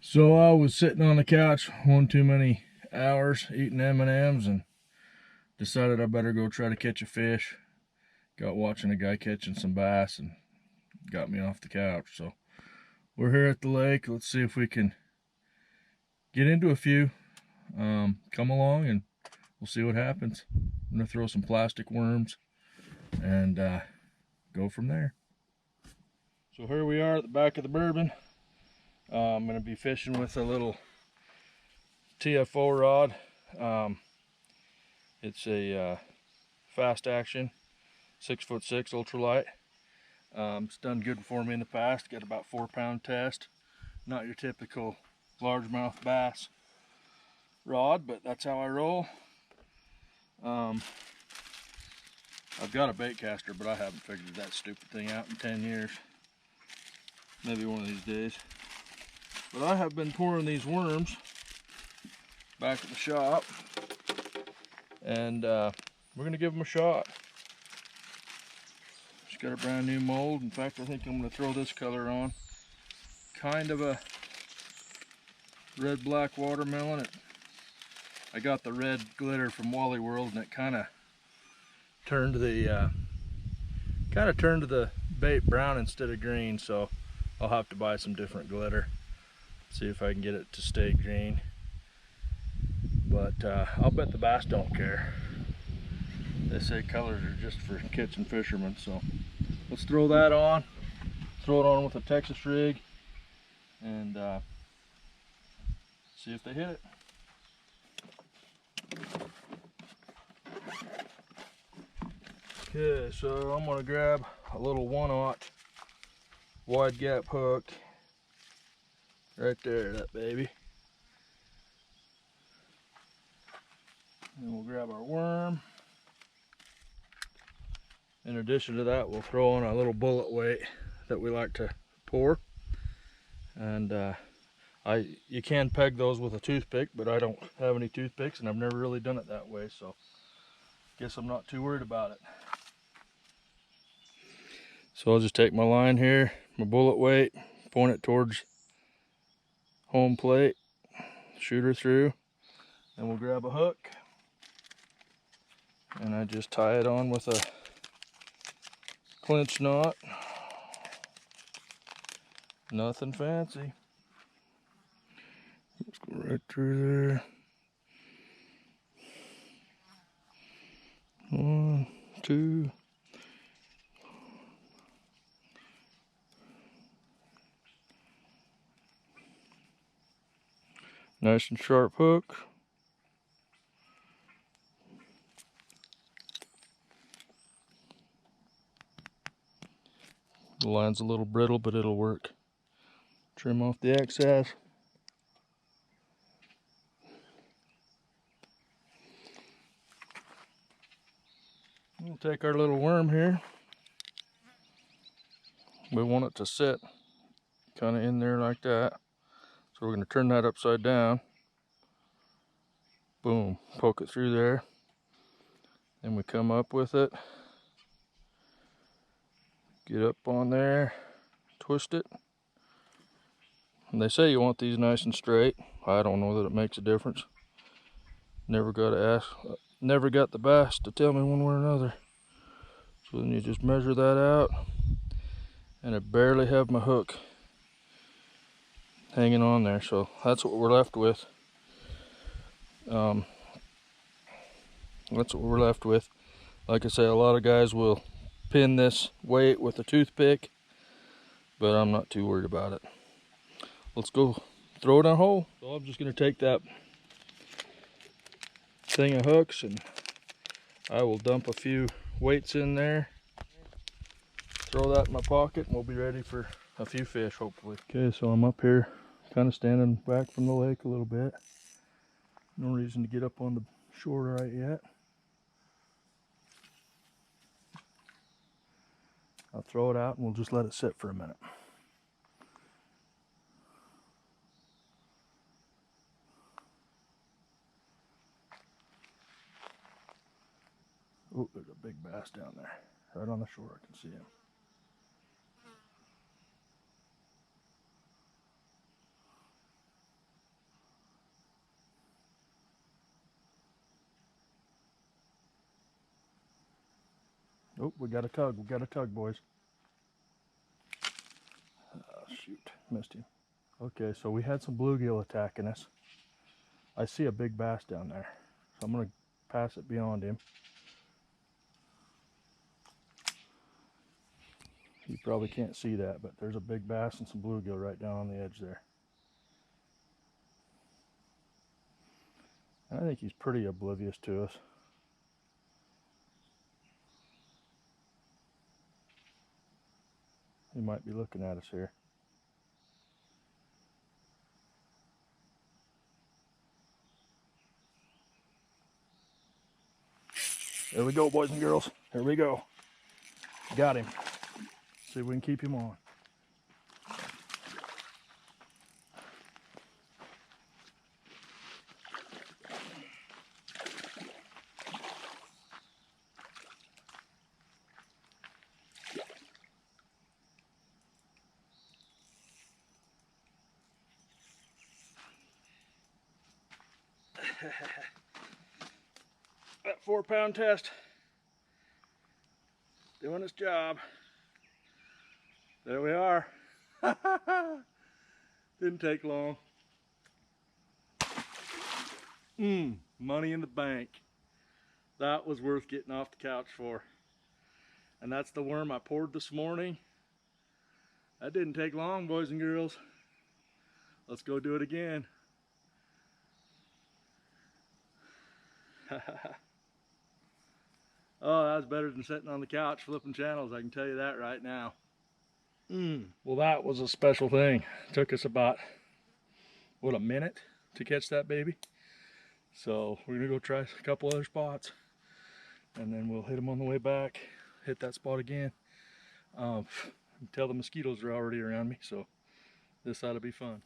So I was sitting on the couch one too many hours eating M&Ms and decided I better go try to catch a fish. Got watching a guy catching some bass and got me off the couch. So we're here at the lake. Let's see if we can get into a few. Come along and we'll see what happens. I'm gonna throw some plastic worms and go from there. So here we are at the back of the Bourbon. I'm gonna be fishing with a little TFO rod. It's a fast action 6'6" ultralight. It's done good for me in the past. Got about 4-pound test. Not your typical largemouth bass rod, but that's how I roll. I've got a bait caster, but I haven't figured that stupid thing out in 10 years. Maybe one of these days. But I have been pouring these worms back at the shop, and we're gonna give them a shot. Just got a brand new mold. In fact, I think I'm gonna throw this color on. Kind of a red-black watermelon. I got the red glitter from Wally World, and it kind of turned the bait brown instead of green. So I'll have to buy some different glitter. See if I can get it to stay green. But I'll bet the bass don't care. They say colors are just for catching fishermen. So let's throw that on. Throw it on with a Texas rig and see if they hit it. Okay, so I'm gonna grab a little 1/0 wide gap hook. Right there, that baby. And we'll grab our worm. In addition to that, we'll throw on a little bullet weight that we like to pour. And you can peg those with a toothpick, but I don't have any toothpicks and I've never really done it that way, so guess I'm not too worried about it. So I'll just take my line here, my bullet weight, point it towards home plate, shoot her through, and we'll grab a hook. And I just tie it on with a clinch knot. Nothing fancy. Let's go right through there. 1, 2. Nice and sharp hook. The line's a little brittle, but it'll work. Trim off the excess. We'll take our little worm here. We want it to sit kind of in there like that. So we're going to turn that upside down. Boom, poke it through there. Then we come up with it. Get up on there, twist it. And they say you want these nice and straight. I don't know that it makes a difference. Never got the bass to tell me one way or another. So then you just measure that out. And I barely have my hook hanging on there, so that's what we're left with. That's what we're left with. Like I say, a lot of guys will pin this weight with a toothpick, but I'm not too worried about it. Let's go throw it on a hole. So I'm just gonna take that thing of hooks and I will dump a few weights in there, throw that in my pocket, and we'll be ready for a few fish, hopefully. Okay, so I'm up here, kind of standing back from the lake a little bit. No reason to get up on the shore right yet. I'll throw it out and we'll just let it sit for a minute. Oh, there's a big bass down there. Right on the shore, I can see him. Oh, we got a tug. We got a tug, boys. Oh, shoot. Missed him. Okay, so we had some bluegill attacking us. I see a big bass down there, so I'm going to pass it beyond him. You probably can't see that, but there's a big bass and some bluegill right down on the edge there. And I think he's pretty oblivious to us. He might be looking at us here. There we go, boys and girls. Here we go. Got him. See if we can keep him on. That 4-pound test doing its job. There we are. Didn't take long. Money in the bank. That was worth getting off the couch for. And that's the worm I poured this morning. That didn't take long, boys and girls. Let's go do it again. Oh, that was better than sitting on the couch flipping channels, I can tell you that right now. Well, that was a special thing. It took us about, what, a minute to catch that baby. So we're gonna go try a couple other spots and then we'll hit them on the way back, hit that spot again. Tell the mosquitoes are already around me, so this ought to be fun.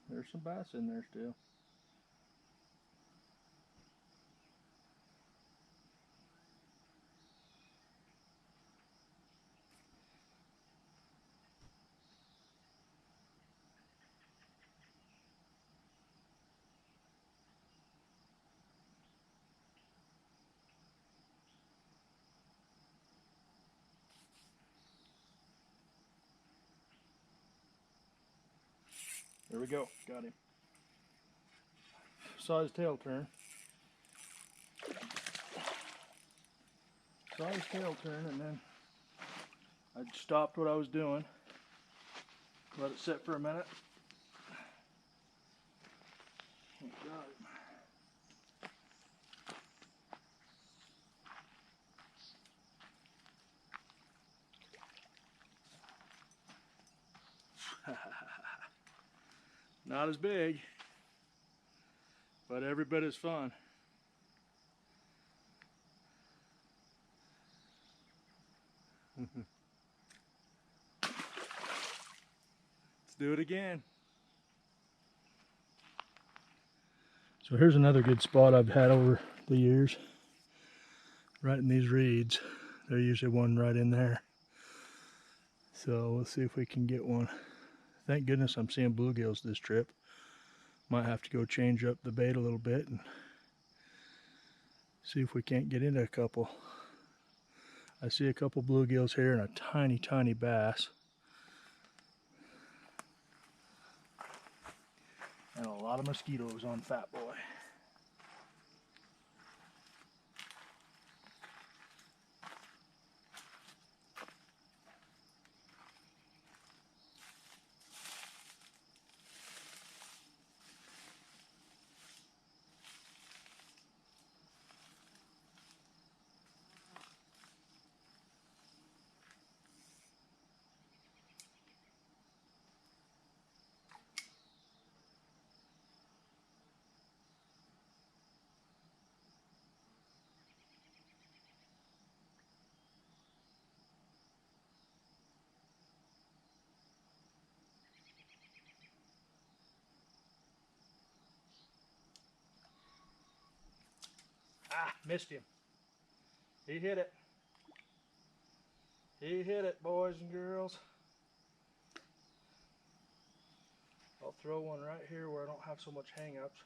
There's some bass in there still. There we go, got him. Saw his tail turn. Saw his tail turn and then I stopped what I was doing. Let it sit for a minute. Got him. Not as big, but every bit as fun. Let's do it again. So here's another good spot I've had over the years. Right in these reeds. There's usually one right in there. So we'll see if we can get one. Thank goodness I'm seeing bluegills this trip. Might have to go change up the bait a little bit and see if we can't get into a couple. I see a couple bluegills here and a tiny, tiny bass. And a lot of mosquitoes on Fat Boy. Ah, missed him. He hit it. He hit it, boys and girls. I'll throw one right here where I don't have so much hang-ups.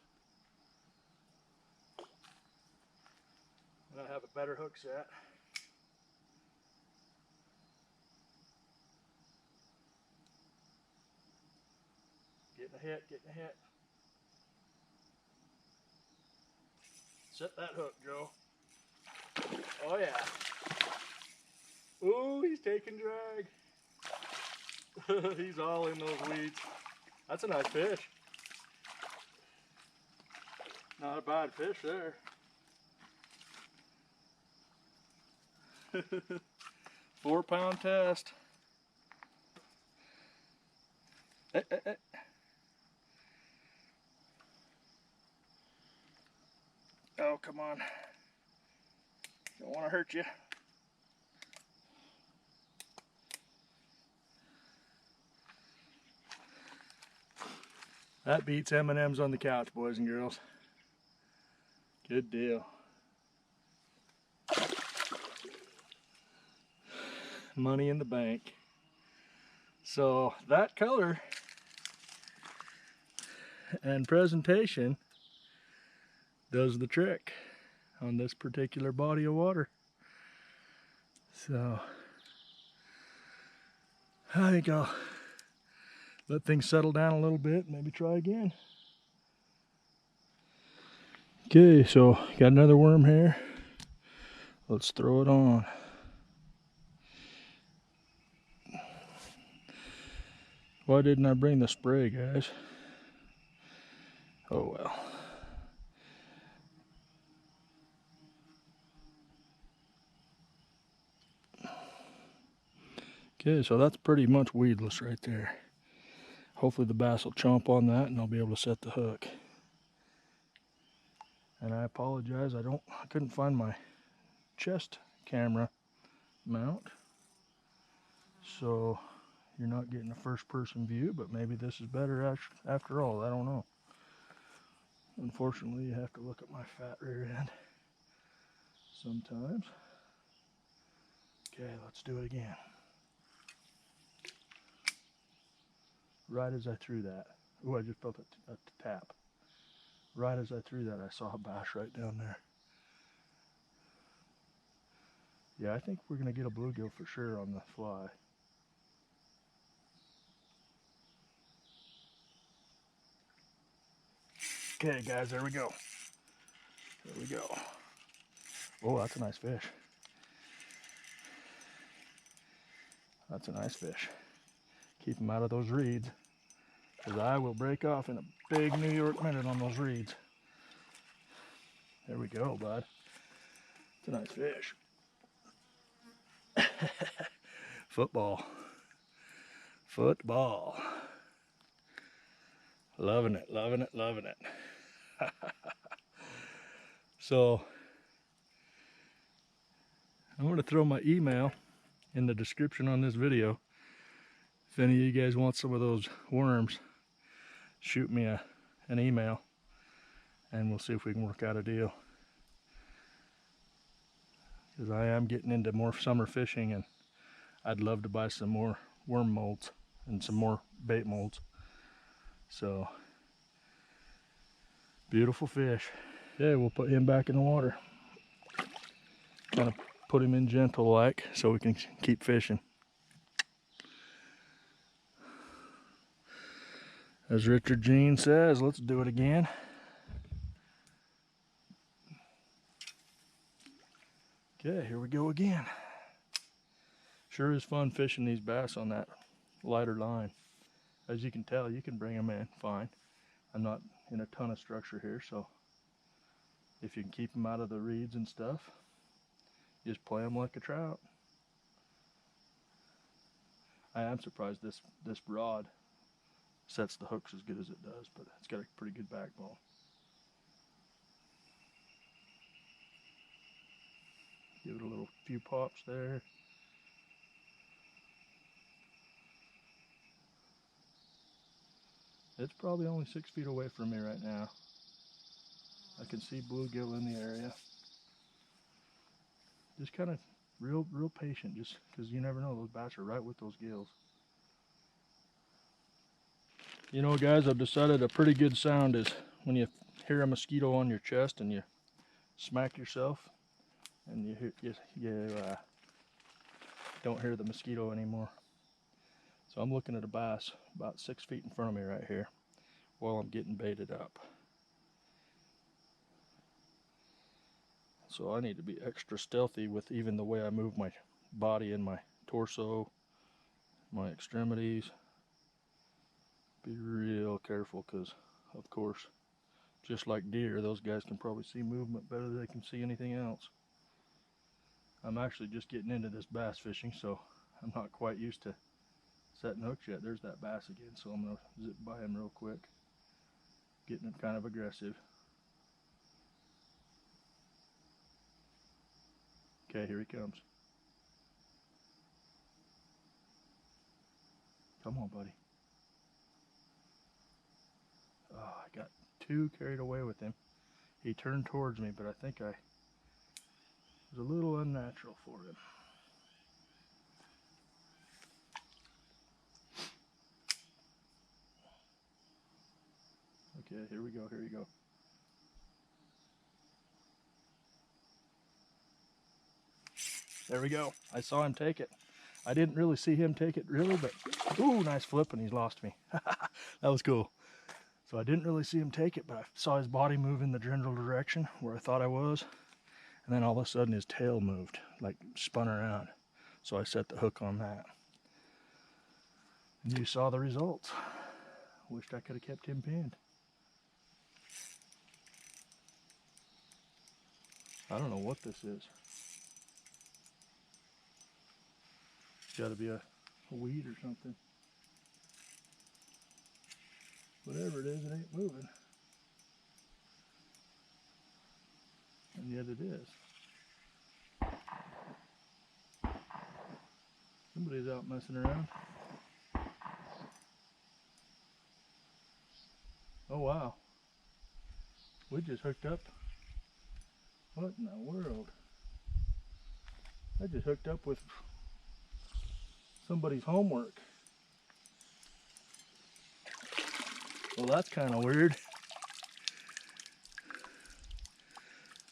And I have a better hook set. Getting a hit, getting a hit. Set that hook, Joe. Oh yeah. Ooh, he's taking drag. He's all in those weeds. That's a nice fish. Not a bad fish there. 4-pound test. Hey, hey, hey. Oh, come on. Don't want to hurt you. That beats M&M's on the couch, boys and girls. Good deal. Money in the bank. So that color and presentation does the trick on this particular body of water. So I think I'll let things settle down a little bit, maybe try again. Okay, so got another worm here. Let's throw it on. Why didn't I bring the spray, guys? Oh well. Okay, so that's pretty much weedless right there. Hopefully the bass will chomp on that and I'll be able to set the hook. And I apologize, I couldn't find my chest camera mount. So you're not getting a first person view, but maybe this is better after all, I don't know. Unfortunately, you have to look at my fat rear end sometimes. Okay, let's do it again. Right as I threw that, oh, I just felt a tap. Right as I threw that, I saw a bass right down there. Yeah, I think we're gonna get a bluegill for sure on the fly. Okay, guys, there we go. There we go. Oh, that's a nice fish. That's a nice fish. Keep him out of those reeds, because I will break off in a big New York minute on those reeds. There we go, bud. It's a nice fish. Football. Football. Loving it, loving it, loving it. So, I'm going to throw my email in the description on this video. If any of you guys want some of those worms, shoot me an email and we'll see if we can work out a deal. Because I am getting into more summer fishing and I'd love to buy some more worm molds and some more bait molds. So, beautiful fish. Okay, we'll put him back in the water. Kind of put him in gentle like so we can keep fishing. As Richard Jean says, let's do it again. Okay, here we go again. Sure is fun fishing these bass on that lighter line. As you can tell, you can bring them in fine. I'm not in a ton of structure here, so if you can keep them out of the reeds and stuff, just play them like a trout. I am surprised this rod sets the hooks as good as it does, but it's got a pretty good backbone. Give it a little few pops there. It's probably only 6 feet away from me right now. I can see bluegill in the area. Just kind of real patient, just because you never know, those bats are right with those gills. You know, guys, I've decided a pretty good sound is when you hear a mosquito on your chest and you smack yourself and you don't hear the mosquito anymore. So I'm looking at a bass about 6 feet in front of me right here while I'm getting baited up. So I need to be extra stealthy with even the way I move my body and my torso, my extremities. Be real careful because, of course, just like deer, those guys can probably see movement better than they can see anything else. I'm actually just getting into this bass fishing, so I'm not quite used to setting hooks yet. There's that bass again, so I'm going to zip by him real quick. Getting him kind of aggressive. Okay, here he comes. Come on, buddy. Oh, I got too carried away with him. He turned towards me, but I think I was a little unnatural for him. Okay, here we go, here we go. There we go. I saw him take it. I didn't really see him take it, really, but ooh, nice flip, and he's lost me. That was cool. So I didn't really see him take it, but I saw his body move in the general direction where I thought I was. And then all of a sudden his tail moved, like spun around. So I set the hook on that. And you saw the results. Wished I could have kept him pinned. I don't know what this is. It's got to be a weed or something. Whatever it is, it ain't moving. And yet it is. Somebody's out messing around. Oh wow. We just hooked up. What in the world? I just hooked up with somebody's homework. Well, that's kind of weird.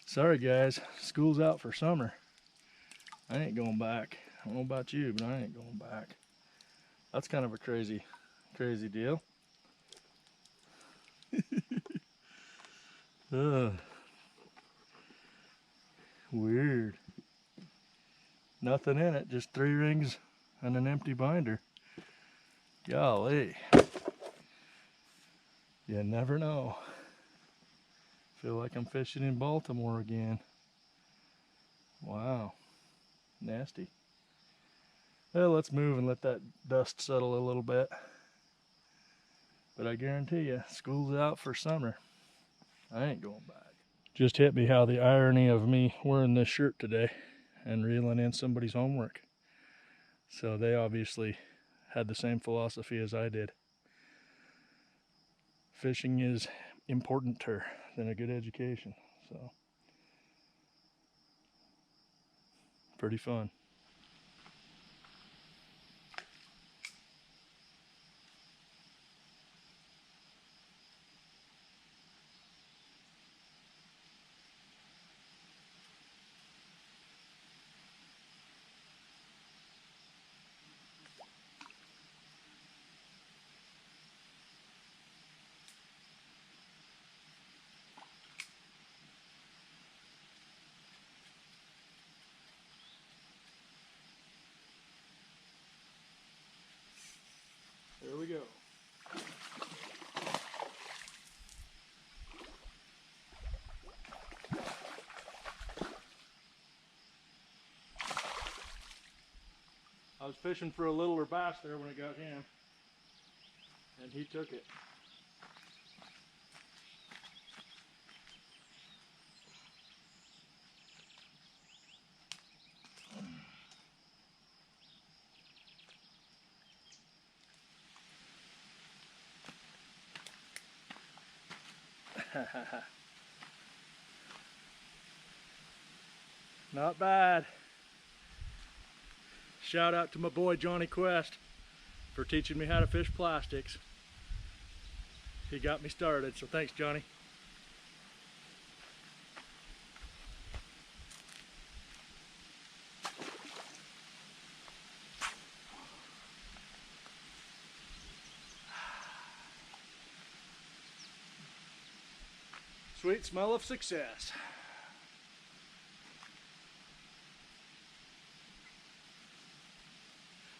Sorry guys, school's out for summer. I ain't going back. I don't know about you, but I ain't going back. That's kind of a crazy deal. Weird. Nothing in it, just 3 rings and an empty binder. Golly. You never know. Feel like I'm fishing in Baltimore again. Wow. Nasty. Well, let's move and let that dust settle a little bit. But I guarantee you, school's out for summer. I ain't going back. Just hit me how the irony of me wearing this shirt today and reeling in somebody's homework. So they obviously had the same philosophy as I did. Fishing is importanter than a good education, so pretty fun. There we go. I was fishing for a littler bass there when I got him, and he took it. Not bad. shout out to my boy Johnny Quest for teaching me how to fish plastics. He got me started, so thanks, Johnny. Sweet smell of success.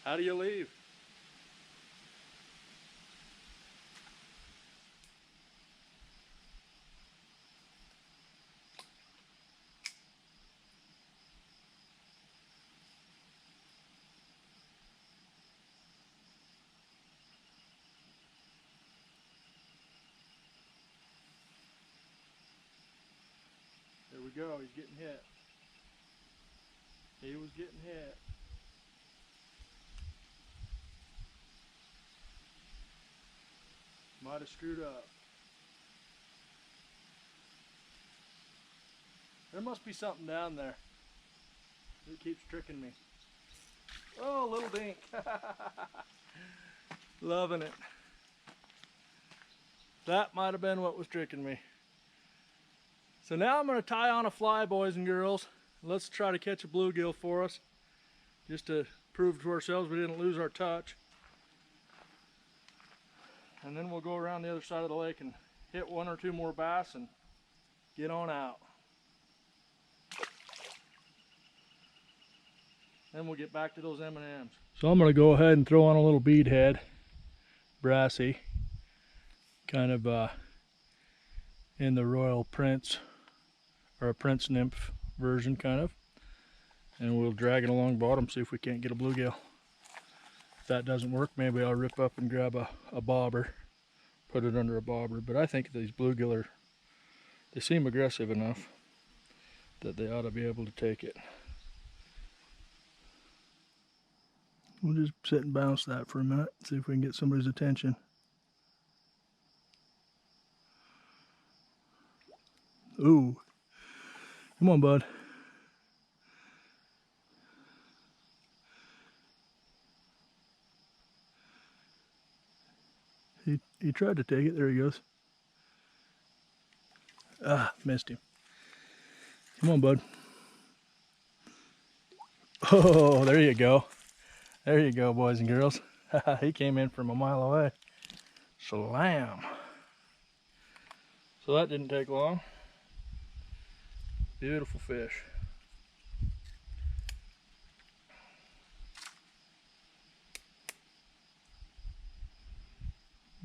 How do you leave? There we go, he's getting hit. He was getting hit. Might have screwed up. There must be something down there. It keeps tricking me. Oh, little dink. Loving it. That might have been what was tricking me. So now I'm going to tie on a fly, boys and girls. Let's try to catch a bluegill for us, just to prove to ourselves we didn't lose our touch. And then we'll go around the other side of the lake and hit one or two more bass and get on out. Then we'll get back to those M&Ms. So I'm going to go ahead and throw on a little bead head, brassy, kind of in the Royal Prince, or a Prince Nymph version kind of. And we'll drag it along bottom, see if we can't get a bluegill. If that doesn't work, maybe I'll rip up and grab a bobber, put it under a bobber. But I think these bluegill they seem aggressive enough that they ought to be able to take it. We'll just sit and bounce that for a minute, see if we can get somebody's attention. Ooh, come on, bud. He tried to take it. There he goes. Ah, missed him. Come on, bud. Oh, there you go. There you go, boys and girls. He came in from a mile away. Slam. So that didn't take long. Beautiful fish.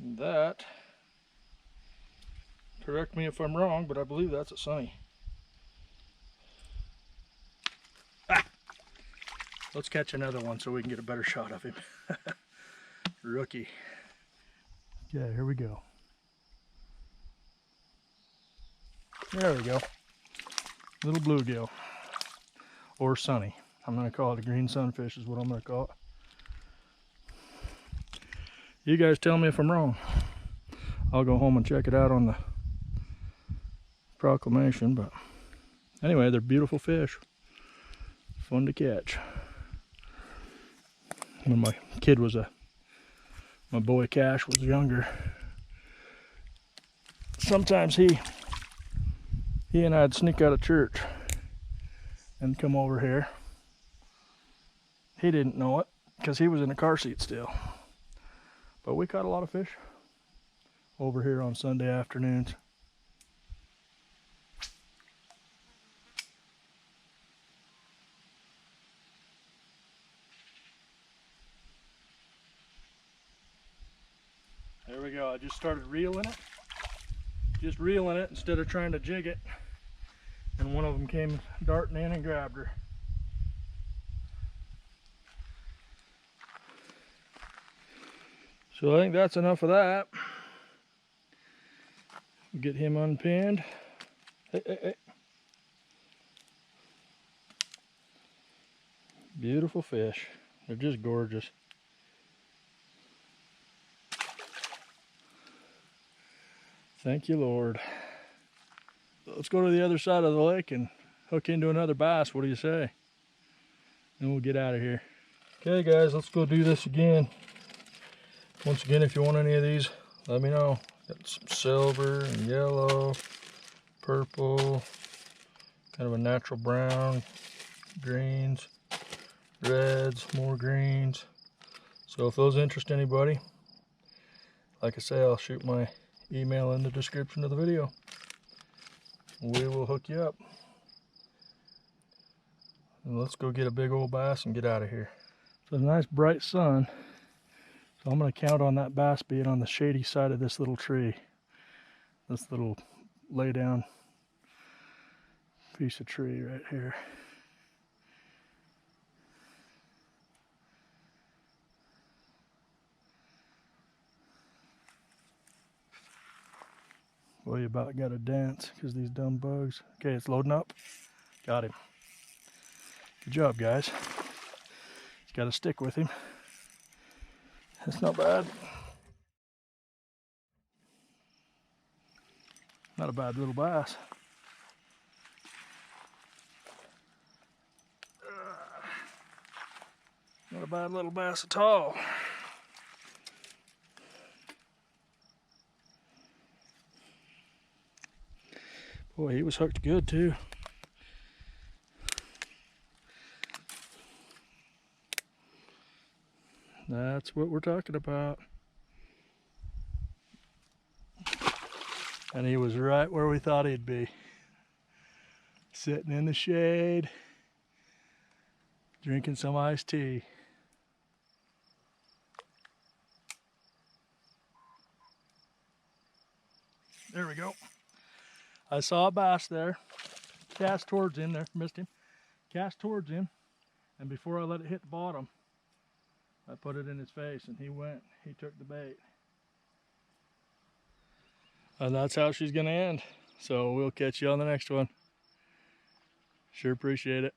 And that, correct me if I'm wrong, but I believe that's a sunny. Ah! Let's catch another one so we can get a better shot of him. Rookie. Okay, here we go. There we go. Little bluegill. Or sunny. I'm going to call it a green sunfish is what I'm going to call it. You guys tell me if I'm wrong. I'll go home and check it out on the proclamation, but anyway, they're beautiful fish. Fun to catch. When my kid was my boy Cash was younger, sometimes he and I'd sneak out of church and come over here. He didn't know it because he was in a car seat still. But we caught a lot of fish over here on Sunday afternoons. There we go. I just started reeling it. Just reeling it instead of trying to jig it. And one of them came darting in and grabbed her. So I think that's enough of that. Get him unpinned. Hey, hey, hey. Beautiful fish. They're just gorgeous. Thank you, Lord. Let's go to the other side of the lake and hook into another bass. What do you say? Then we'll get out of here. Okay guys, let's go do this again. Once again, if you want any of these, let me know. Got some silver and yellow, purple, kind of a natural brown, greens, reds, more greens. So if those interest anybody, like I say, I'll shoot my email in the description of the video. We will hook you up. And let's go get a big old bass and get out of here. It's a nice bright sun, so I'm going to count on that bass being on the shady side of this little tree. This little lay down piece of tree right here. Boy, you about got to dance because these dumb bugs. Okay, it's loading up. Got him. Good job, guys. Just got to stick with him. That's not bad. Not a bad little bass. Not a bad little bass at all. Boy, he was hooked good too. That's what we're talking about. And he was right where we thought he'd be. Sitting in the shade, drinking some iced tea. There we go. I saw a bass there. Cast towards him there, missed him. Cast towards him, and before I let it hit the bottom, I put it in his face and he took the bait. And that's how she's gonna end. So we'll catch you on the next one. Sure appreciate it.